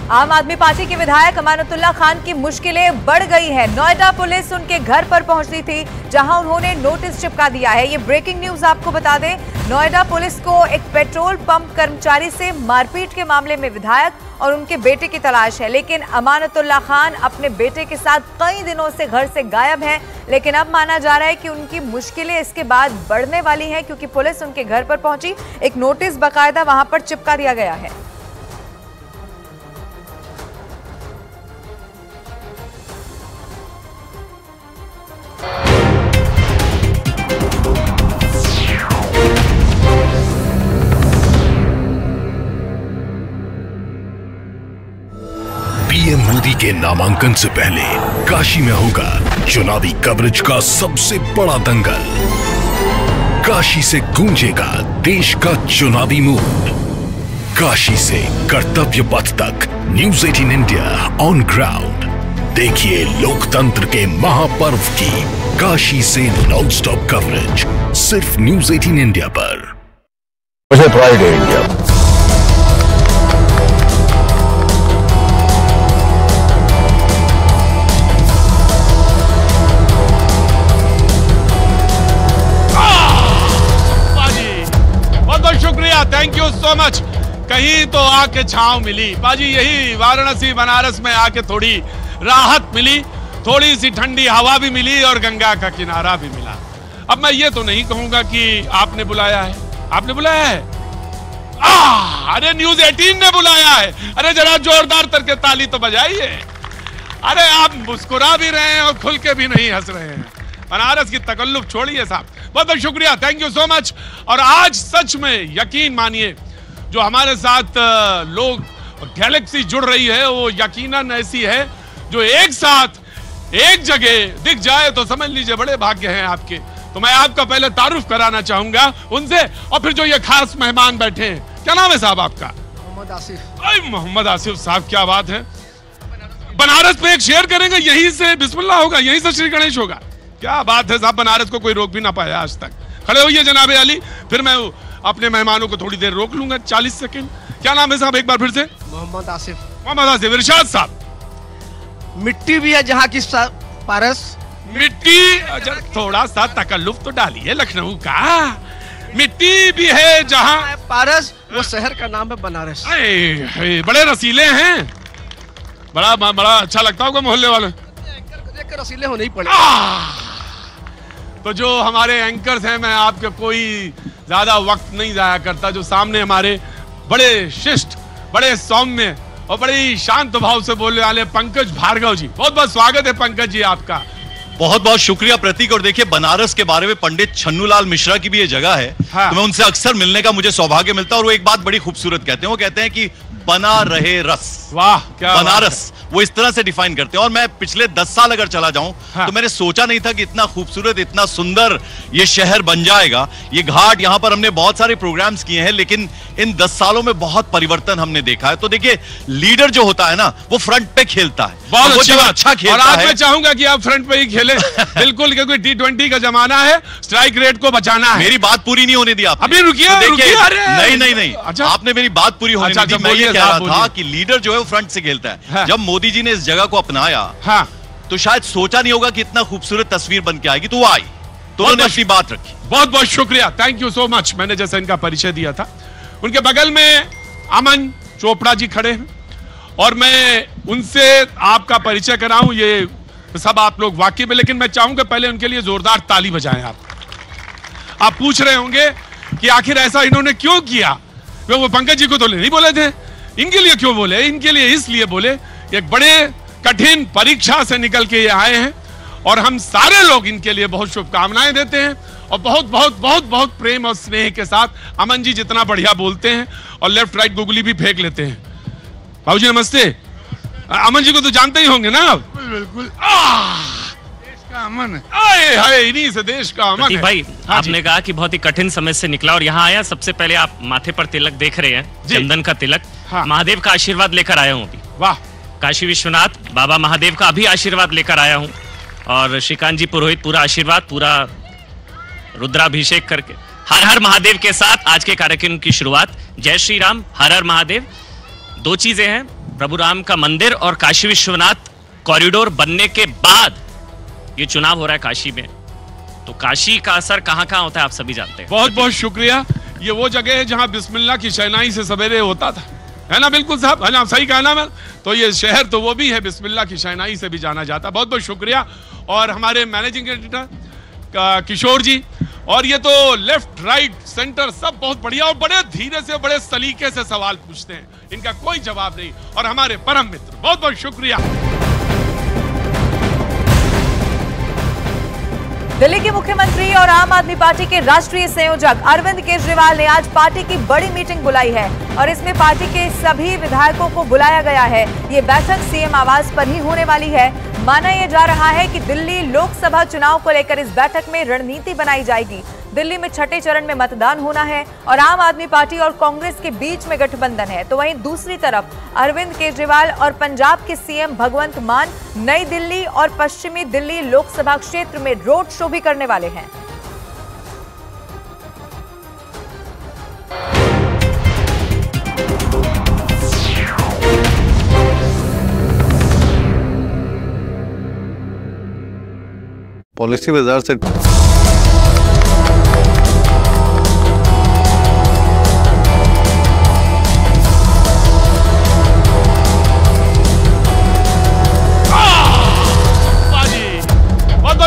आम आदमी पार्टी के विधायक अमानतुल्लाह खान की मुश्किलें बढ़ गई हैं। नोएडा पुलिस उनके घर पर पहुंची थी, जहां उन्होंने नोटिस चिपका दिया है। ये ब्रेकिंग न्यूज आपको बता दें, नोएडा पुलिस को एक पेट्रोल पंप कर्मचारी से मारपीट के मामले में विधायक और उनके बेटे की तलाश है। लेकिन अमानतुल्लाह खान अपने बेटे के साथ कई दिनों से घर से गायब हैं। लेकिन अब माना जा रहा है कि उनकी मुश्किलें इसके बाद बढ़ने वाली हैं, क्योंकि पुलिस उनके घर पर पहुंची, एक नोटिस बाकायदा वहां पर चिपका दिया गया है। पीएम मोदी के नामांकन से पहले काशी में होगा चुनावी कवरेज का सबसे बड़ा दंगल। काशी से गूंजेगा देश का चुनावी मूड। काशी से कर्तव्य पथ तक न्यूज 18 इंडिया ऑन ग्राउंड। देखिए लोकतंत्र के महापर्व की काशी से नॉनस्टॉप कवरेज सिर्फ न्यूज 18 इंडिया पर। मुझे प्राइड है इंडिया। शुक्रिया, थैंक यू सो मच। कहीं तो आके छांव मिली बाजी, यही वाराणसी बनारस में आके थोड़ी राहत मिली, थोड़ी सी ठंडी हवा भी मिली और गंगा का किनारा भी मिला। अब मैं ये तो नहीं कहूंगा कि आपने बुलाया है, आपने बुलाया है? अरे न्यूज 18 ने बुलाया है। अरे जरा जोरदार करके ताली तो बजाइए। अरे आप मुस्कुरा भी रहे हैं और खुल के भी नहीं हंस रहे हैं। बनारस की तकल्लुफ छोड़िए साहब, बहुत बहुत शुक्रिया, थैंक यू सो मच। और आज सच में यकीन मानिए, जो हमारे साथ लोग गैलेक्सी जुड़ रही है वो यकीनन ऐसी है जो एक साथ एक जगह दिख जाए तो समझ लीजिए बड़े भाग्य हैं आपके। तो मैं आपका पहले तारुफ कराना चाहूंगा उनसे, और फिर जो ये खास मेहमान बैठे हैं। क्या नाम है साहब आपका? मोहम्मद आसिफ। मोहम्मद आसिफ साहब, क्या बात है। बनारस पे एक शेयर करेंगे, यहीं से बिस्मिल्लाह होगा, यहीं से श्री गणेश होगा। क्या बात है साहब, बनारस को कोई रोक भी ना पाया आज तक। खड़े होइए जनाबे अली, फिर मैं अपने मेहमानों को थोड़ी देर रोक लूंगा, 40 सेकंड। क्या नाम है साहब एक बार फिर से? मोहम्मद आसिफ। मोहम्मद आसिफ। इरशाद साहब? मिट्टी भी है जहाँ की पारस। मिट्टी, थोड़ा सा तकल्लुफ तो डालिए लखनऊ का। मिट्टी भी है जहाँ पारस, वो शहर का नाम है बनारस। बड़े रसीले हैं, बड़ा अच्छा लगता होगा मोहल्ले वाले। एंकर को देखकर रसीले होने ही पड़े। तो जो हमारे एंकर्स हैं, मैं आपके कोई ज्यादा वक्त नहीं जाया करता, जो सामने हमारे बड़े शिष्ट, बड़े सौम्य और बड़े शांत भाव से बोलने वाले पंकज भार्गव जी, बहुत बहुत स्वागत है पंकज जी आपका। बहुत बहुत शुक्रिया प्रतीक। और देखिए, बनारस के बारे में पंडित छन्नूलाल मिश्रा की भी ये जगह है। हाँ। तो मैं उनसे अक्सर मिलने का मुझे सौभाग्य मिलता है, और वो एक बात बड़ी खूबसूरत कहते हैं, वो कहते हैं कि बना रहे रस। वाह, क्या बनारस वो इस तरह से डिफाइन करते हैं। और मैं पिछले 10 साल अगर चला जाऊं, हाँ। तो मैंने सोचा नहीं था कि इतना खूबसूरत, इतना सुंदर ये शहर बन जाएगा। ये घाट, यहाँ पर हमने बहुत सारे प्रोग्राम्स किए हैं, लेकिन इन 10 सालों में बहुत परिवर्तन हमने देखा है। तो देखिए, लीडर जो होता है ना, वो फ्रंट पे खेलता है, बहुत अच्छा खेलता और आज मैं चाहूंगा कि आप फ्रंट पे ही खेले। बिल्कुल, क्योंकि T20 का जमाना है, स्ट्राइक रेट को बचाना है। मेरी बात पूरी नहीं होने दी आपने। अभी रुकिए, नहीं, अच्छा, आपने मेरी बात पूरी होने दी। मैं ये कह रहा था कि लीडर जो है वो फ्रंट से खेलता है। हाँ। जब मोदी जी ने इस जगह को अपनाया, हाँ, तो शायद सोचा नहीं होगा कि इतना खूबसूरत तस्वीर बन के आएगी, तो वो आई, तो उन्होंने अपनी बात रखी। बहुत बहुत शुक्रिया, थैंक यू सो मच। मैंने जैसे इनका परिचय दिया था, उनके बगल में अमन चोपड़ा जी खड़े हैं, और मैं उनसे आपका परिचय कराऊं, ये सब आप लोग वाकई में, लेकिन मैं चाहूंगा पहले उनके लिए जोरदार ताली बजाएं। आप पूछ रहे होंगे कि आखिर ऐसा इन्होंने क्यों किया। वो पंकज जी को तो नहीं बोले थे, इनके लिए क्यों बोले? इनके लिए इसलिए बोले, एक बड़े कठिन परीक्षा से निकल के ये आए हैं, और हम सारे लोग इनके लिए बहुत शुभकामनाएं देते हैं, और बहुत बहुत बहुत बहुत प्रेम और स्नेह के साथ। अमन जी जितना बढ़िया बोलते हैं और लेफ्ट राइट गुगली भी फेंक लेते हैं। बाबू जी नमस्ते। अमन जी को तो जानते ही होंगे ना? बिल्कुल। देश का अमन है, इन्हीं से देश का अमन है। भाई, आपने कहा कि बहुत ही कठिन समय से निकला और यहाँ आया। सबसे पहले आप माथे पर तिलक देख रहे हैं, चंदन का तिलक। हाँ। महादेव का आशीर्वाद लेकर आया हूँ अभी। वाह। काशी विश्वनाथ बाबा महादेव का भी आशीर्वाद लेकर आया हूँ, और श्रीकांत जी पुरोहित पूरा आशीर्वाद, पूरा रुद्राभिषेक करके हर हर महादेव के साथ आज के कार्यक्रम की शुरुआत। जय श्री राम, हर हर महादेव। दो चीजें हैं, प्रभु राम का मंदिर और काशी विश्वनाथ कॉरिडोर बनने के बाद ये चुनाव हो रहा है काशी में, तो काशी का असर कहां कहां होता है आप सभी जानते हैं। बहुत बहुत शुक्रिया। ये वो जगह है जहां बिस्मिल्लाह की शहनाई से सवेरे होता था, है ना? बिल्कुल साहब, है ना? सही कहा ना मैं? तो ये शहर तो वो भी है, बिस्मिल्लाह की शहनाई से भी जाना जाता। बहुत बहुत शुक्रिया। और हमारे मैनेजिंग एडिटर किशोर जी, और ये तो लेफ्ट राइट सेंटर सब बहुत बढ़िया और बड़े धीरे से बड़े सलीके से सवाल पूछते हैं, इनका कोई जवाब नहीं। और हमारे परम मित्र, बहुत बहुत शुक्रिया। दिल्ली के मुख्यमंत्री और आम आदमी पार्टी के राष्ट्रीय संयोजक अरविंद केजरीवाल ने आज पार्टी की बड़ी मीटिंग बुलाई है और इसमें पार्टी के सभी विधायकों को बुलाया गया है। ये बैठक सीएम आवास पर ही होने वाली है। माना यह जा रहा है कि दिल्ली लोकसभा चुनाव को लेकर इस बैठक में रणनीति बनाई जाएगी। दिल्ली में छठे चरण में मतदान होना है और आम आदमी पार्टी और कांग्रेस के बीच में गठबंधन है। तो वहीं दूसरी तरफ अरविंद केजरीवाल और पंजाब के सीएम भगवंत मान नई दिल्ली और पश्चिमी दिल्ली लोकसभा क्षेत्र में रोड शो भी करने वाले हैं। पॉलिसी बाजार से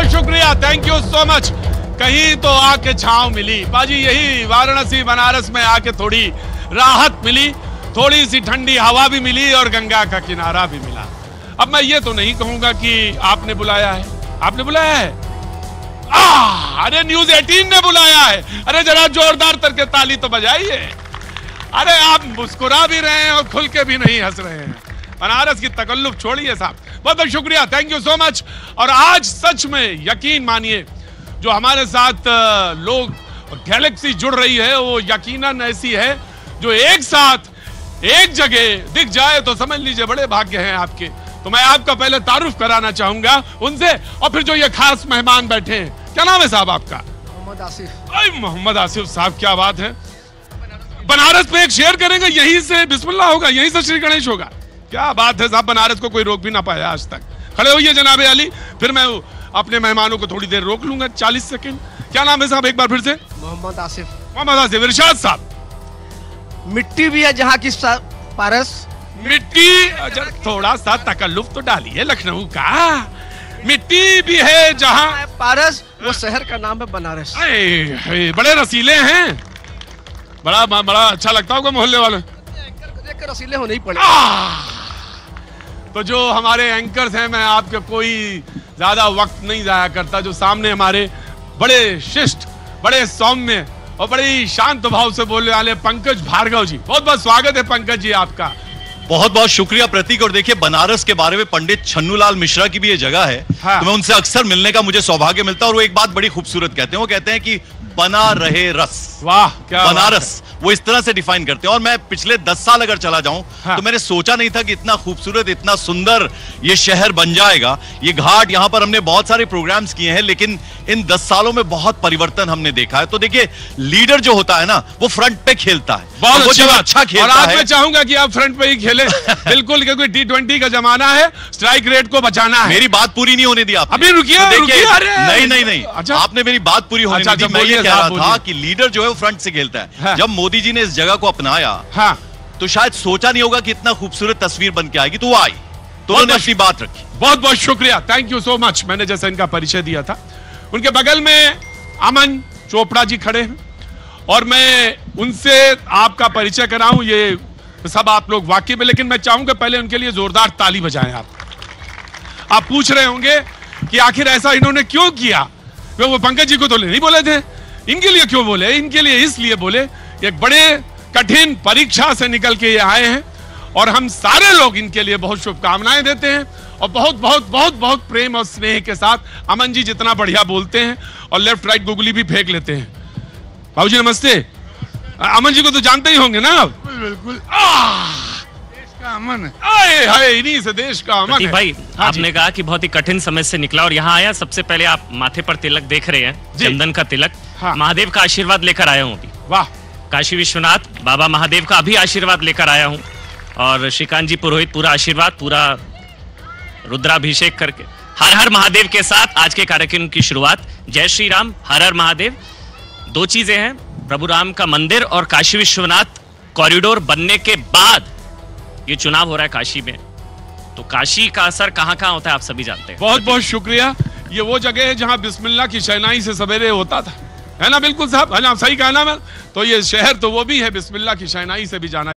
शुक्रिया, थैंक यू सो मच। कहीं तो आके छांव मिली बाजी, यही वाराणसी बनारस में आके थोड़ी राहत मिली, थोड़ी सी ठंडी हवा भी मिली और गंगा का किनारा भी मिला। अब मैं ये तो नहीं कहूंगा कि आपने बुलाया है, आपने बुलाया है? अरे न्यूज़ 18 ने बुलाया है। अरे जरा जोरदार करके ताली तो बजाइए। अरे आप मुस्कुरा भी रहे हैं और खुल के भी नहीं हंस रहे हैं। बनारस की तकल्लुफ छोड़िए साहब, बहुत बहुत शुक्रिया, थैंक यू सो मच। और आज सच में यकीन मानिए, जो हमारे साथ लोग गैलेक्सी जुड़ रही है वो यकीनन ऐसी है जो एक साथ एक जगह दिख जाए तो समझ लीजिए बड़े भाग्य हैं आपके। तो मैं आपका पहले तारुफ कराना चाहूंगा उनसे, और फिर जो ये खास मेहमान बैठे हैं, क्या नाम है साहब आपका? मोहम्मद आसिफ। अरे मोहम्मद आसिफ साहब, क्या बात है। बनारस पे एक शेयर करेंगे, यहीं से बिस्मिल्लाह होगा, यहीं से श्री गणेश होगा। क्या बात है साहब, बनारस को कोई रोक भी ना पाया आज तक। खड़े होइए जनाबे अली, फिर मैं अपने मेहमानों को थोड़ी देर रोक लूंगा, 40 सेकंड। क्या नाम है साहब एक बार फिर से? मोहम्मद आसिफ। मोहम्मद आसिफ। इरशाद साहब। मिट्टी भी है जहाँ की पारस। मिट्टी, थोड़ा सा तकल्लुफ तो डालिए लखनऊ का। मिट्टी भी है जहाँ पारस, वो शहर का नाम है बनारस। बड़े रसीले हैं, बड़ा बड़ा अच्छा लगता होगा मोहल्ले वाले। देखकर रसीले होने ही पड़े। तो जो हमारे एंकर्स हैं, मैं आपके कोई ज्यादा वक्त नहीं जाया करता, जो सामने हमारे बड़े शिष्ट, बड़े सौम्य और बड़े शांत भाव से बोलने वाले पंकज भार्गव जी, बहुत बहुत स्वागत है पंकज जी आपका। बहुत बहुत शुक्रिया प्रतीक। और देखिए, बनारस के बारे में पंडित छन्नूलाल मिश्रा की भी ये जगह है। हाँ। तो मैं उनसे अक्सर मिलने का मुझे सौभाग्य मिलता है और वो एक बात बड़ी खूबसूरत कहते हैं, वो कहते हैं कि बना रहे रस। वाह, क्या बनारस वो इस तरह से डिफाइन करते हैं। और मैं पिछले 10 साल अगर चला जाऊं, हाँ। तो मैंने सोचा नहीं था कि इतना खूबसूरत, इतना सुंदर ये शहर बन जाएगा। ये घाट, यहाँ पर हमने बहुत सारे प्रोग्राम्स किए हैं, लेकिन इन 10 सालों में बहुत परिवर्तन हमने देखा है। तो देखिए, लीडर जो होता है ना, वो फ्रंट पे खेलता है, बहुत अच्छा खेलता है। और आज मैं चाहूंगा कि आप फ्रंट पे ही खेले। बिल्कुल, क्योंकि T20 का जमाना है, स्ट्राइक रेट को बचाना है। मेरी बात पूरी नहीं होने दी आपने। अभी रुकिए, नहीं, अच्छा, आपने मेरी बात पूरी होने दी। मैं ये कह रहा था कि लीडर जो है वो फ्रंट से खेलता है। हाँ। जब मोदी जी ने इस जगह को अपनाया, हाँ, तो शायद सोचा नहीं होगा कि इतना खूबसूरत तस्वीर बन के आएगी, तो वो आई, तो उन्होंने अपनी बात रखी। बहुत बहुत शुक्रिया, थैंक यू सो मच। मैंने जैसा इनका परिचय दिया था, उनके बगल में अमन चोपड़ा जी खड़े हैं और मैं उनसे आपका परिचय कराऊं। ये सब आप लोग वाकई में, लेकिन मैं चाहूंगा पहले उनके लिए जोरदार ताली बजाएं। आप पूछ रहे होंगे कि आखिर ऐसा इन्होंने क्यों किया। वो पंकज जी को तो नहीं बोले थे, इनके लिए क्यों बोले? इनके लिए इसलिए बोले, एक बड़े कठिन परीक्षा से निकल के ये आए हैं और हम सारे लोग इनके लिए बहुत शुभकामनाएं देते हैं और बहुत बहुत बहुत बहुत प्रेम और स्नेह के साथ। अमन जी जितना बढ़िया बोलते हैं और लेफ्ट राइट गुगली भी फेंक लेते हैं। बाबूजी नमस्ते। अमन जी को तो जानते ही होंगे ना आप? बिल्कुल। देश का अमन है, इन्हीं से देश का अमन है। भाई, आपने कहा कि बहुत ही कठिन समय से निकला और यहाँ आया। सबसे पहले आप माथे पर तिलक देख रहे हैं, चंदन का तिलक। हाँ। महादेव का आशीर्वाद लेकर आया हूँ अभी। वाह। काशी विश्वनाथ बाबा महादेव का अभी आशीर्वाद लेकर आया हूँ और श्रीकांत जी पुरोहित पूरा आशीर्वाद, पूरा रुद्राभिषेक करके हर हर महादेव के साथ आज के कार्यक्रम की शुरुआत। जय श्री राम, हर हर महादेव। दो चीजें हैं, प्रभु राम का मंदिर और काशी विश्वनाथ कॉरिडोर बनने के बाद ये चुनाव हो रहा है काशी में, तो काशी का असर कहां कहां होता है आप सभी जानते हैं। बहुत बहुत शुक्रिया। ये वो जगह है जहां बिस्मिल्लाह की शहनाई से सवेरे होता था, है ना? बिल्कुल साहब, है ना? सही कहना मैं। तो ये शहर तो वो भी है, बिस्मिल्लाह की शहनाई से भी जाना